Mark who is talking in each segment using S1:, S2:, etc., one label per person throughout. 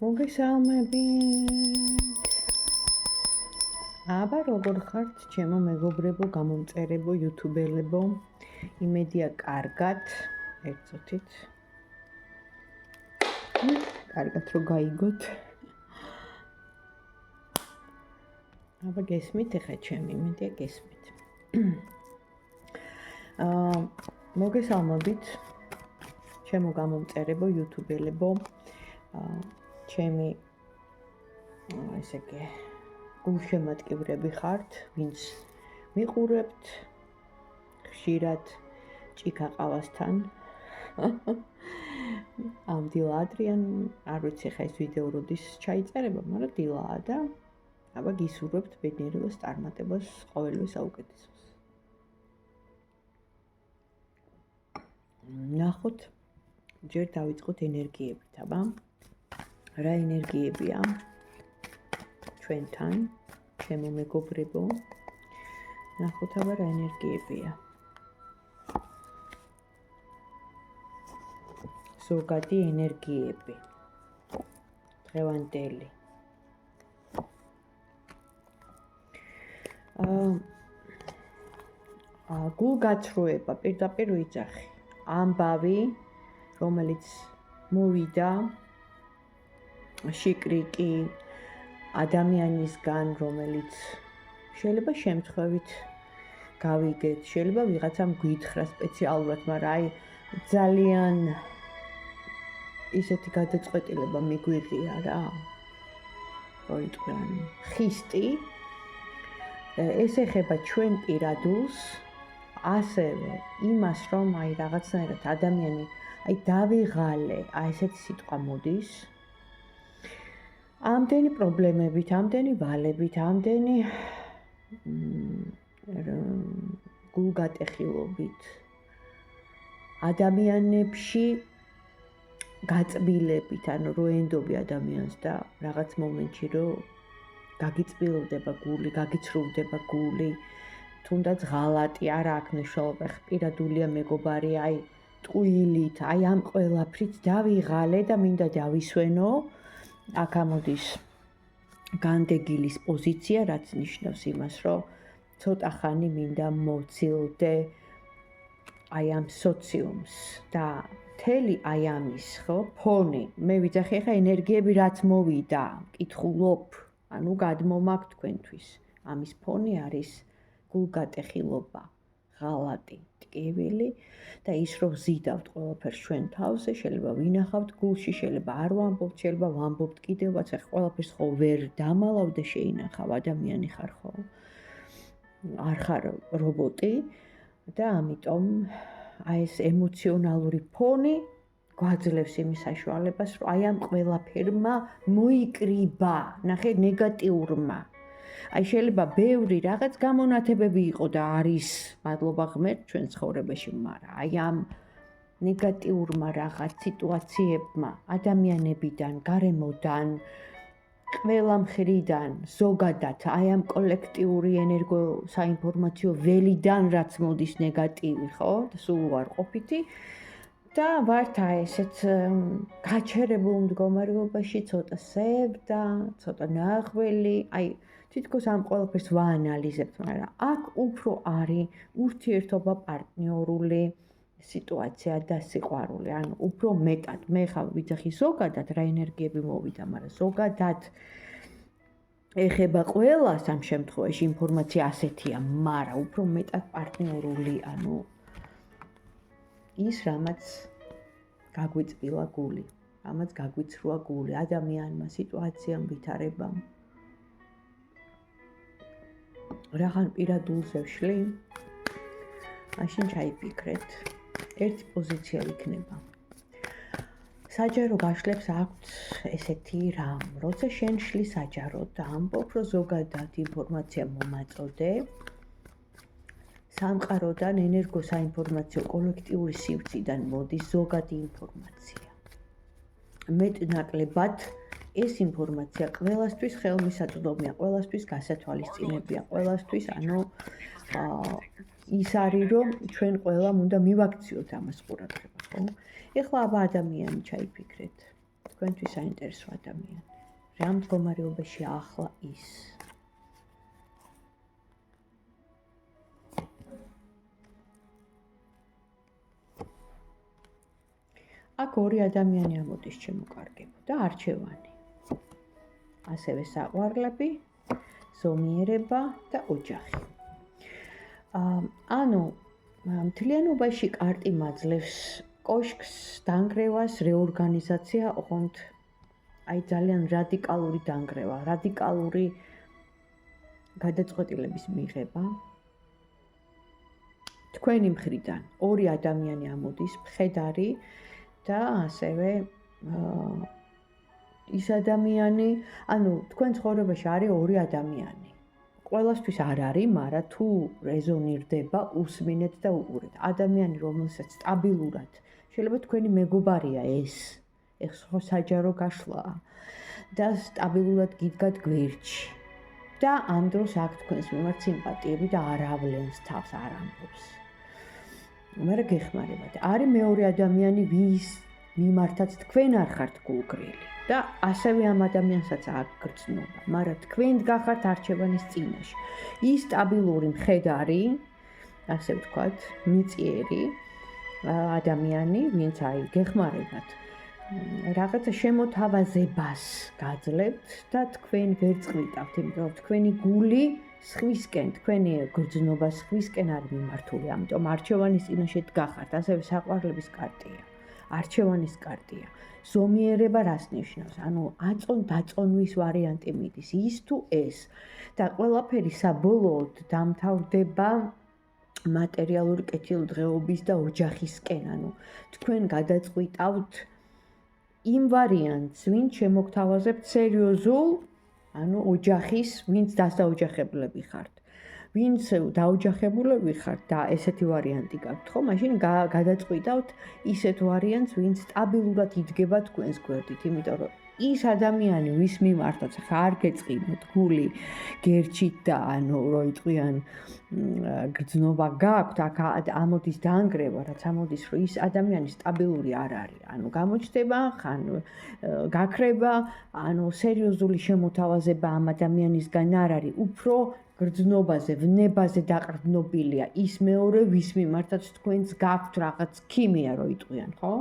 S1: მოგესალმებით. აბა როგორ ხართ, ჩემო მეგობრებო, გამომწერებო, იუთუბერებო? იმედია კარგად, ერთწუთით. კარგად რო გაიგოთ. აბა გესმით ახლა ჩემი, იმედია გესმით. მოგესალმებით, ჩემო გამომწერებო, იუთუბერებო. ჩემი ესე იგი გულშემატკივრები ხართ, ვინც მიყურებთ ხშირად ჭიქა ყავასთან. ამ დილა ადრიან, არ ვიცი ხა ეს ვიდეო როდის ჩაიწერება, მაგრამ დილაა და აბა გისურვებთ ბედნიერებას, წარმატებას, ყოველივე საუკეთესოს. ნახოთ, ჯერ დავიწყოთ ენერგიებით, აბა. რა ენერგიებია ჩვენთან, ჩემო მეგობრებო? ნახოთ აბა რა ენერგიებია. ზოგადი ენერგიები. დღევანდელი. გულგაცრუება, პირდაპირ ვიძახი. ამბავი, რომელიც მოვიდა შიკრიკი ადამიანისგან, რომელიც შეიძლება შემთხვევით გავიგეთ, შეიძლება ვიღაცამ გითხრა სპეციალურად, მაგრამ აი ძალიან ისეთი გადაწყვეტილება მიგვიღია რა. როიტყვიან ხისტი ეს ეხება ჩვენ პირადულს, ასევე იმას, რომ აი რაღაცნაირად ადამიანი აი დავიღალე, აი ესეთი სიტყვა მოდის. ამდენი პრობლემებით, ამდენი ვალებით, ამდენი გულგატეხილობით ადამიანებში გაწბილებით, ანუ რო ენდობი ადამიანს და რაღაც მომენტში რო გაგიწბილდება გული, გაგიცრუვდება გული, თუნდაც ღალატი, არა აქვს მნიშვნელობა, პირადულია მეგობარი, აი ტყუილით, აი ამ ყველაფრით დავიღალე და მინდა დავისვენო. აქ ამოდის განდეგილის პოზიცია, რაც ნიშნავს იმას, რომ ცოტა ხანი მინდა მოვცილდე აი ამ სოციუმს და მთელი აი ამის, ხო, ფონი. მე ვიძახი ახლა ენერგიები რაც მოვიდა, კითხულობ, ანუ გადმომაქვს თქვენთვის. ამის ფონი არის გულგატეხილობა, ღალატი, ტკივილი და ის რომ ვზიდავთ ყველაფერს ჩვენ თავზე, შეიძლება ვინახავთ გულში, შეიძლება არ ვამბობთ, შეიძლება ვამბობთ კიდევაც, ახლა ყველაფერს ხო ვერ დამალავ და შეინახავ, ადამიანი ხარ ხო? არ ხარ რობოტი და ამიტომ აი ეს ემოციონალური ფონი გვაძლევს იმის საშუალებას, რომ აი ამ ყველაფერმა მოიკრიბა, ნახე ნეგატიურმა. აი შეიძლება ბევრი რაღაც გამონათებები იყო და არის, მადლობა ღმერთს ჩვენ ცხოვრებაში, მაგრამ აი ამ ნეგატიურმა რაღაც სიტუაციებმა ადამიანებიდან, გარემოდან, ყველა მხრიდან, ზოგადად აი ამ კოლექტიური ენერგო საინფორმაციო ველიდან რაც მოდის ნეგატივი, ხო? სულ უარყოფითი და ვართ აი ესეთ გაჩერებულ მდგომარეობაში, ცოტა სევდა, ცოტა ნახველი, აი თითქოს ამ ყველაფერს ვაანალიზებთ, მაგრამ აქ უფრო არის ურთიერთობა, პარტნიორული სიტუაცია და სიყვარული, ანუ უფრო მეტად. მე ხა ვიძახი ზოგადად რა ენერგიები მოვიდა, მაგრამ ზოგადად ეხება ყველას ამ შემთხვევაში ინფორმაცია ასეთია, მაგრამ უფრო მეტად პარტნიორული, ანუ ის რამაც გაგვიწბილა გული, რამაც გაგვიცრუა გული, ადამიანმა, სიტუაციამ, ვითარებამ. რაღან პირადულზე ვშლი, მაშინ ჩაიფიქრეთ, ერთი პოზიცია იქნება. საჯარო გაშლებს აქვთ ესეთი რამ, როცა შენ შლი საჯაროდ და ამბობ, რომ ზოგადად ინფორმაცია მომაწოდე, სამყაროდან ენერგო საინფორმაციო კოლექტიური სივრციდან მოდის ზოგადი ინფორმაცია. მეტნაკლებად ეს ინფორმაცია ყველასთვის ხელმისაწვდომია, ყველასთვის გასათვალისწინებია, ყველასთვის, ანუ ის არის, რომ ჩვენ ყველამ უნდა მივაქციოთ ამას ყურადღება, ხო? ეხლა აბა ადამიანი ჩაიფიქრეთ. თქვენთვის საინტერესო ადამიანი. რა მდგომარეობაში ახლა ის? აქ ორი ადამიანი ამოდის ჩემო კარგებო და არჩევანი. ასევე საყვარლები, ზომიერება და ოჯახი. ანუ მთლიანობაში კარტი მაძლევს კოშკს, დანგრევას, რეორგანიზაცია, ოღონდ აი ძალიან რადიკალური დანგრევა, რადიკალური გადაწყვეტილების მიღება. თქვენი მხრიდან ორი ადამიანი ამოდის, მხედარი და ასევე ის ადამიანი, ანუ თქვენ ცხოვრებაში არის ორი ადამიანი. ყველასთვის არ არის, მაგრამ თუ რეზონირდება, უსმინეთ და უყურეთ. ადამიანი, რომელსაც სტაბილურად შეიძლება თქვენი მეგობარია ეს ხო საჯარო გაშლაა და სტაბილურად გიდგათ გვერდში. და ამ დროს აქ თქვენს მიმართ სიმპათიები და არ ავლენს თავს, არ ამბობს. მაგრამ გეხმარებათ. არის მეორე ადამიანი, ვის მიმართაც თქვენ არ ხართ გულგრილი და ასევე ამ ადამიანსაც აქვს გრძნობა, მაგრამ თქვენ გახართ არჩევანის წინაშე. ის სტაბილური მხედარი, ასე ვთქვათ, მიწიერი ადამიანი, ვინც აი გეხმარებათ. რაღაცა შემოთავაზებას გაძლევთ და თქვენ ვერწყვითავთ, იმიტომ რომ თქვენი გული სხვისკენ, თქვენი გრძნობა სხვისკენ არის მიმართული, ამიტომ არჩევანის წინაშე გახართ, ასევე საყვარლების კარტია, არჩევანის კარტია. ზომიერება რას ნიშნავს? ანუ დაწონვის ვარიანტი მიდის, ის თუ ეს და ყველაფერი საბოლოოდ დამთავრდება მატერიალური კეთილდღეობის და ოჯახისკენ, ანუ თქვენ გადაწყვიტავთ იმ ვარიანტს, ვინც შემოგთავაზებთ სერიოზულ, ანუ ოჯახის, ვინც დასაოჯახებლები ხართ. ვინც დაოჯახებულები ხართ და ესეთი ვარიანტი გაქვთ, ხო? მაშინ გადაწყვიტავთ ისეთ ვარიანტს, ვინც სტაბილურად იდგება თქვენს გვერდით, იმიტომ რომ ის ადამიანი, ვის მიმართაც ხა არ გეწყინოთ გული გერჩით და ანუ რო იტყვიან გრძნობა გაქვთ, აქ ამოდის დაანგრევა, რაც ამოდის, რომ ის ადამიანი სტაბილური არ არის. ანუ გამოჩნდება, ხან გაქრება, ანუ სერიოზული შემოთავაზება ამ ადამიანისგან არ არის, უფრო გრძნობაზე, ვნებაზე დაყრდნობილია ის მეორე, ვის მიმართაც თქვენს გაქვთ რაღაც ქიმია, რო იტყვიან, ხო?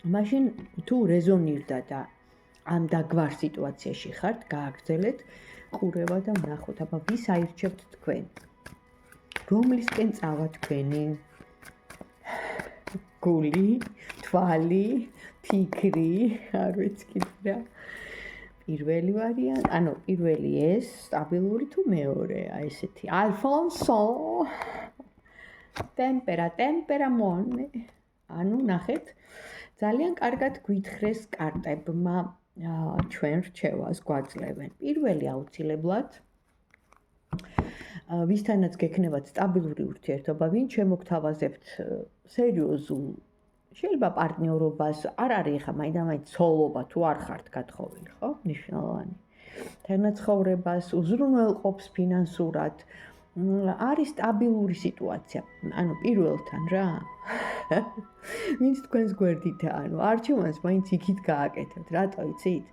S1: მაშინ თუ რეზონირდა და ამ დაგვარ სიტუაციაში ხართ, გააგრძელეთ ყურება და ვნახოთ, აბა ვის აირჩევთ თქვენ? რომლისკენ წავა თქვენი გული, თვალი, ფიქრი, არ ვიცი კიდე რა. პირველი ვარიანტი, ანუ პირველი ეს სტაბილური თუ მეორე, აი ესეთი ალფონსო ტემპერამონე. ანუ ნახეთ, ძალიან კარგად გვითხრეს კარტებმა ჩვენ რჩევას გვაძლევენ. პირველი აუცილებლად ვისთანაც გექნებათ სტაბილური ურთიერთობა, ვინ შემოგთავაზებთ სერიოზულ შეიძლება პარტნიორობას, არ არის ხა მაინდა-მაინც ცოლობა თუ არ ხართ გათხოვილი, ხო? ნიშნავანი. თანაცხოვრებას უზრუნველყოფს ფინანსურად. არის სტაბილური სიტუაცია, ანუ პირველთან რა. ვინც თქვენს გვერდითაა, ანუ არჩევანს მაინც იქით გააკეთებთ, რატო იცით?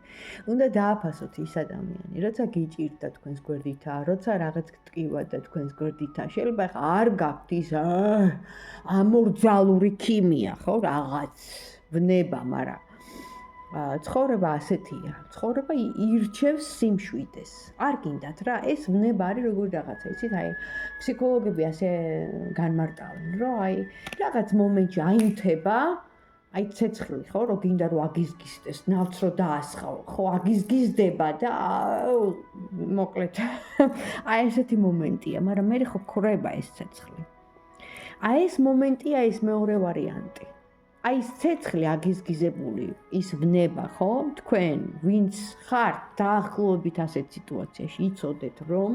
S1: უნდა დააფასოთ ის ადამიანი, როცა გიჭირდა თქვენს გვერდითაა, როცა რაღაც გტკივა და თქვენს გვერდითაა, შეიძლება ხა არ გაქვთ ის ამორძალური ქიმია, ხო, რაღაც ვნება, მაგრამ ცხოვრება ასეთია, ცხოვრება ირჩევს სიმშვიდეს. არ გინდათ რა, ეს ვნება არის როგორი რაღაცა, იცით, აი ფსიქოლოგები ასე განმარტავენ, რომ აი რაღაც მომენტში აინთება, აი ცეცხლი, ხო, რომ გინდა რომ აგიზგიზდეს, ნავთს რო დაასხავ, ხო, აგიზგიზდება და მოკლედ აი ესეთი მომენტია, მაგრამ მე ხო ქრება ეს ცეცხლი. აი ეს მომენტია ეს მეორე ვარიანტი. აი ეს ცეცხლი აგიზგიზებული, ის ვნება, ხო? თქვენ, ვინც ხართ დაახლოებით ასეთ სიტუაციაში, იცოდეთ, რომ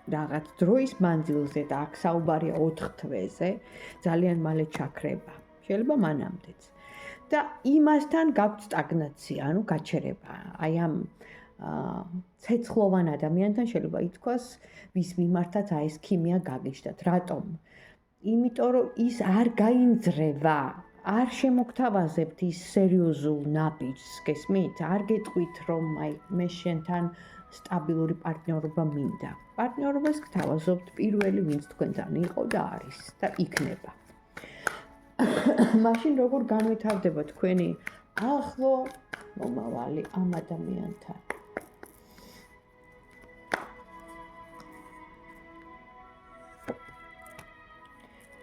S1: რაღაც დროის მანძილზე და აქ საუბარია 4 თვეზე, ძალიან მალე ჩაქრება. შეიძლება მანამდეც. და იმასთან გაქვთ სტაგნაცია, ანუ გაჩერება. აი ამ ცეცხლოვან ადამიანთან შეიძლება ითქვას, ვის მიმართაც აი ეს ქიმია გაგიჩნდათ. რატომ? იმიტომ რომ ის არ გაინძრევა, არ შემოგთავაზებთ ის სერიოზულ ნაბიჯს, გესმით? არ გეტყვით რომ აი მე შენთან სტაბილური პარტნიორობა მინდა. პარტნიორობას გთავაზობთ პირველი ვინც თქვენთან იყო და არის და იქნება. მაშინ როგორ განვითარდება თქვენი ახლო მომავალი ამ ადამიანთან?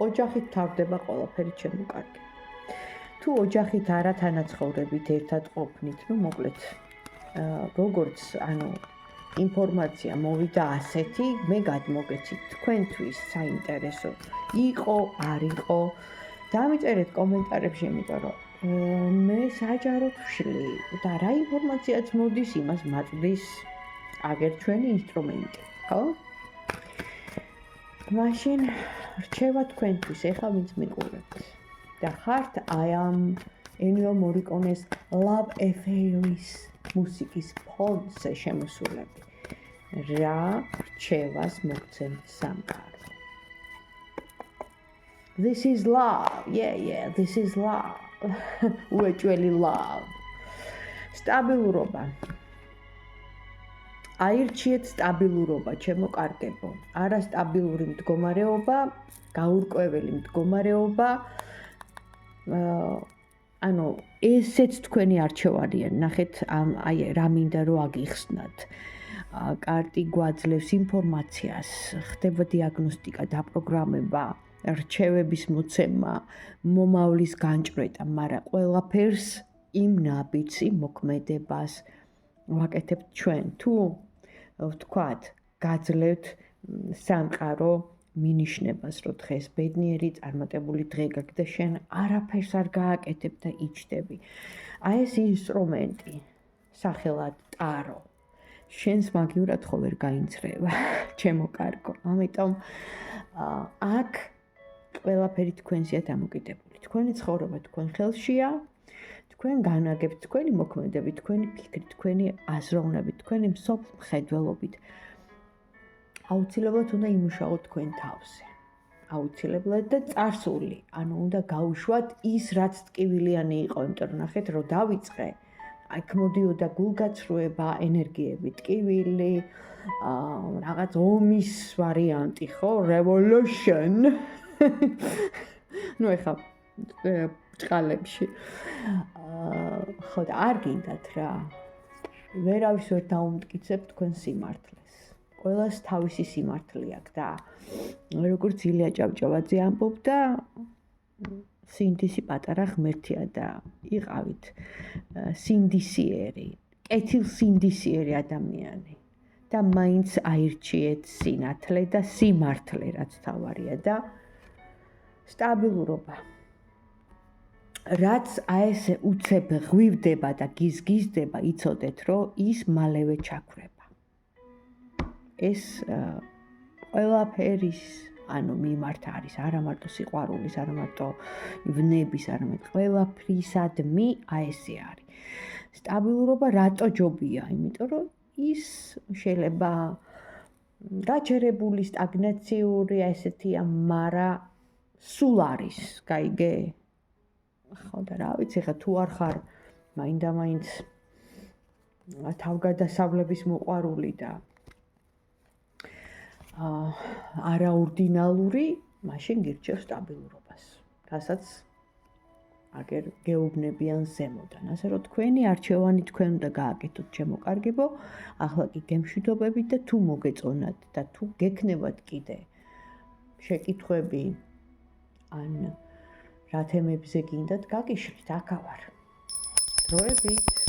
S1: ოჯახით თავდება ყველაფერი ჩემო კარგი. თუ ოჯახით არა თანაცხოვრებით ერთად ყოფნით, ну მოკლედ როგორც ინფორმაცია მოვიდა ასეთი, მე გადმოგეცით თქვენთვის საინტერესო იყო, არ იყო. დამიწერეთ კომენტარებში, იმიტომ რომ მე საჯაროდ ვშლი და რა ინფორმაციაც მოდის, იმას მაწვდის აგერ ჩვენი ინსტრუმენტი, ხო? მაშინ რჩევა თქვენთვის, ეხლა ვინც მიყურებთ და ხართ აი ამ ენიო მორიკონეს Love Affair-ის მუსიკის ფონზე შემოსულები. რა რჩევას მოგცემთ სამყარო? This is love. Yeah, this is love. უეჭველი love. სტაბილურობა. აირჩიეთ სტაბილურობა, ჩემო კარგებო. არასტაბილური მდგომარეობა, გაურკვეველი მდგომარეობა, ესეც თქვენი არჩევანია. ნახეთ, აი რა მინდა რომ აგიხსნათ. კარტი გვაძლევს ინფორმაციას, ხდება დიაგნოსტიკა, დაპროგრამება, რჩევების მოცემა, მომავლის განჭვრეტა, მაგრამ ყველაფერს იმ ნაბიჯს, მოქმედებას ვაკეთებთ ჩვენ. თუ ვთქვათ, გაძლევთ სამყარო მინიშნებას, რომ დღეს ბედნიერი წარმატებული დღე გაქვს და შენ არაფერს არ გააკეთებ და იჩდები. აი ეს ინსტრუმენტი, სახელად ტარო, შენს მაგივრად ხო ვერ გაინძრევა, ჩემო კარგო. ამიტომ აქ ყველაფერი თქვენზეა დამოკიდებული. თქვენი ცხოვრება თქვენ ხელშია, თქვენ განაგებთ თქვენი მოქმედებით, თქვენი ფიქრით, თქვენი აზროვნებით, თქვენი მსოფლმხედველობით. აუცილებლად უნდა იმუშაოთ თქვენ თავზე. აუცილებლად და წარსული, უნდა გავუშვათ ის, რაც ტკივილიანი იყო, იმიტომ რომ ნახეთ, რომ დავიწყე, აქ მოდიოდა გულგაცრუება, ენერგიები, ტკივილი, რაღაც ომის ვარიანტი, ხო, revolution. ნუ ეხლა ჭყალებში. ხო და არ გინდათ რა. ვერავის ვერ დაუმტკიცებ თქვენ სიმართლეს. ყველას თავისი სიმართლე აქვს და როგორც ილია ჭავჭავაძე ამბობდა, სინდისი პატარა ღმერთია და იყავით სინდისიერი, კეთილსინდისიერი ადამიანი და მაინც აირჩიეთ სინათლე და სიმართლე, რაც თავარია და სტაბილურობა. რაც აი ესე უცებ ღვივდება და გიზგიზდება, იცოდეთ, რომ ის მალევე ჩაქვრება. ეს ყველაფერის მიმართ არის, არა მარტო სიყვარულის, არა მარტო ვნების, არამედ ყველაფრისადმი აი ესე არის. სტაბილურობა რატო ჯობია? იმიტომ რომ ის შეიძლება გაჩერებული, სტაგნაციური, ესეთია, მაგრამ სულ არის, გაიგე? ხო და რა ვიცი, ხა თუ არ ხარ მაინდა-მაინც თავგადასავლების მოყვარული და არაორდინალური, მაშინ გირჩევ სტაბილურობას, რასაც აგერ გეუბნებიან ზემოდან. ასე რომ თქვენი არჩევანი თქვენ უნდა გააკეთოთ, ჩემო კარგებო. ახლა კი გემშვიდობებით და თუ მოგეწონათ და თუ გექნებათ კიდე შეკითხვები ან რა თემებზე გინდათ, გაგიშლით, აქ ავარ. დროებით.